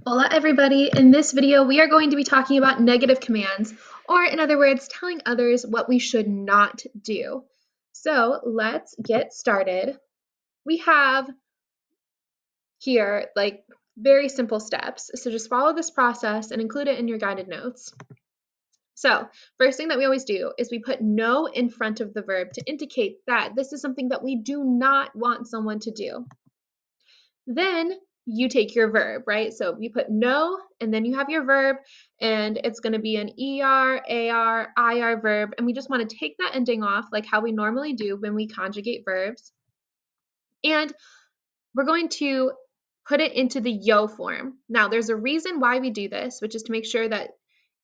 Hola everybody! In this video we are going to be talking about negative commands, or in other words, telling others what we should not do. So let's get started. We have here very simple steps, so just follow this process and include it in your guided notes. So first thing that we always do is we put no in front of the verb to indicate that this is something that we do not want someone to do. Then you take your verb, right? So you put no, and then you have your verb, and it's going to be an ER, AR, IR verb, and we just want to take that ending off like how we normally do when we conjugate verbs. And we're going to put it into the yo form. Now, there's a reason why we do this, which is to make sure that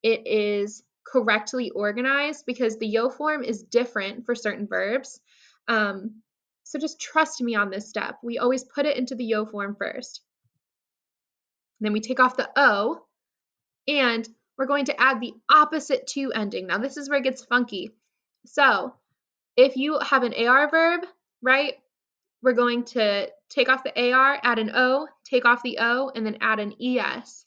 it is correctly organized because the yo form is different for certain verbs. So just trust me on this step. We always put it into the yo form first. Then we take off the O, and we're going to add the opposite to ending. Now, this is where it gets funky. So if you have an AR verb, right, we're going to take off the AR, add an O, take off the O, and then add an ES.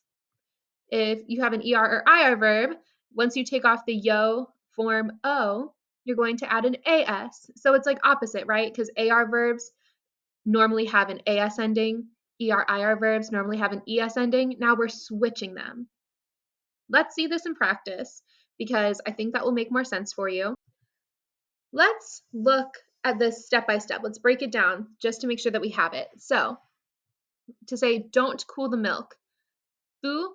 If you have an ER or IR verb, once you take off the yo form O, you're going to add an AS. So it's like opposite, right? Because AR verbs normally have an AS ending. ER/IR verbs normally have an ES ending. Now we're switching them. Let's see this in practice because I think that will make more sense for you. Let's look at this step by step. Let's break it down just to make sure that we have it. So to say don't cool the milk, tú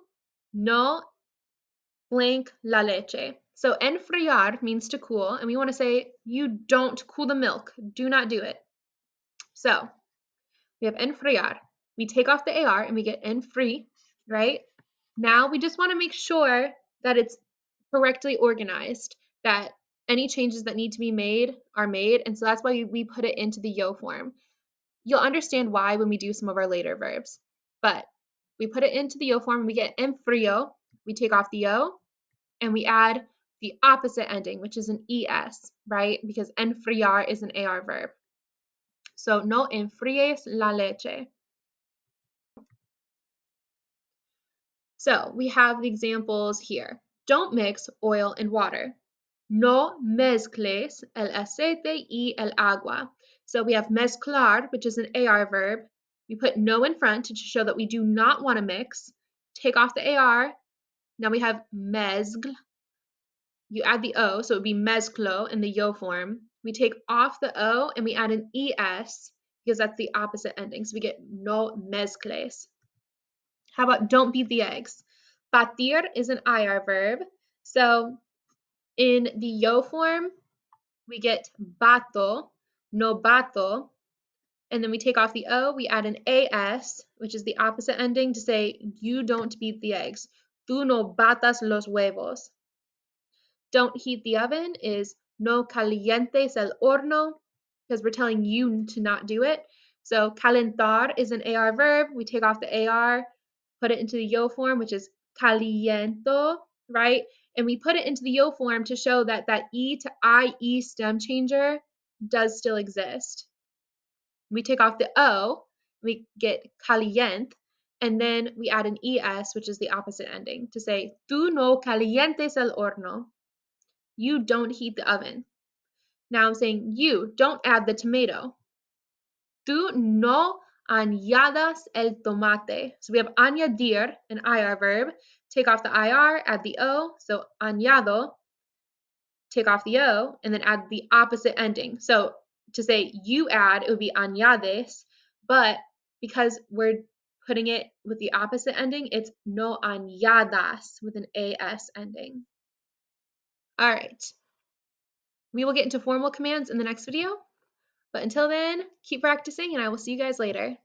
no blank la leche. So enfriar means to cool, and we want to say you don't cool the milk. Do not do it. So we have enfriar. We take off the AR and we get enfri, right? Now we just want to make sure that it's correctly organized, that any changes that need to be made are made, and so that's why we put it into the yo form. You'll understand why when we do some of our later verbs, but we put it into the yo form and we get enfrio. We take off the yo and we add the opposite ending, which is an es, right? Because enfriar is an AR verb. So no enfríes la leche. So we have the examples here. Don't mix oil and water. No mezcles el aceite y el agua. So we have mezclar, which is an AR verb. We put no in front to show that we do not want to mix. Take off the AR. Now we have mezcl. You add the O, so it would be mezclo in the yo form. We take off the O and we add an ES because that's the opposite ending. So we get no mezcles. How about don't beat the eggs? Batir is an IR verb. So in the yo form, we get bato, no bato. And then we take off the O, we add an AS, which is the opposite ending to say you don't beat the eggs. Tú no batas los huevos. Don't heat the oven is no calientes el horno, because we're telling you to not do it. So calentar is an AR verb. We take off the AR, put it into the yo form, which is caliento, right? And we put it into the yo form to show that that E to IE stem changer does still exist. We take off the O, we get calient, and then we add an ES, which is the opposite ending, to say, tú no calientes el horno. You don't heat the oven. Now I'm saying you don't add the tomato. Tú no añadas el tomate. So we have añadir, an IR verb. Take off the IR, add the O. So añado, take off the O, and then add the opposite ending. So to say you add, it would be añades, but because we're putting it with the opposite ending, it's no añadas with an AS ending. All right. We will get into formal commands in the next video, but until then, keep practicing and I will see you guys later.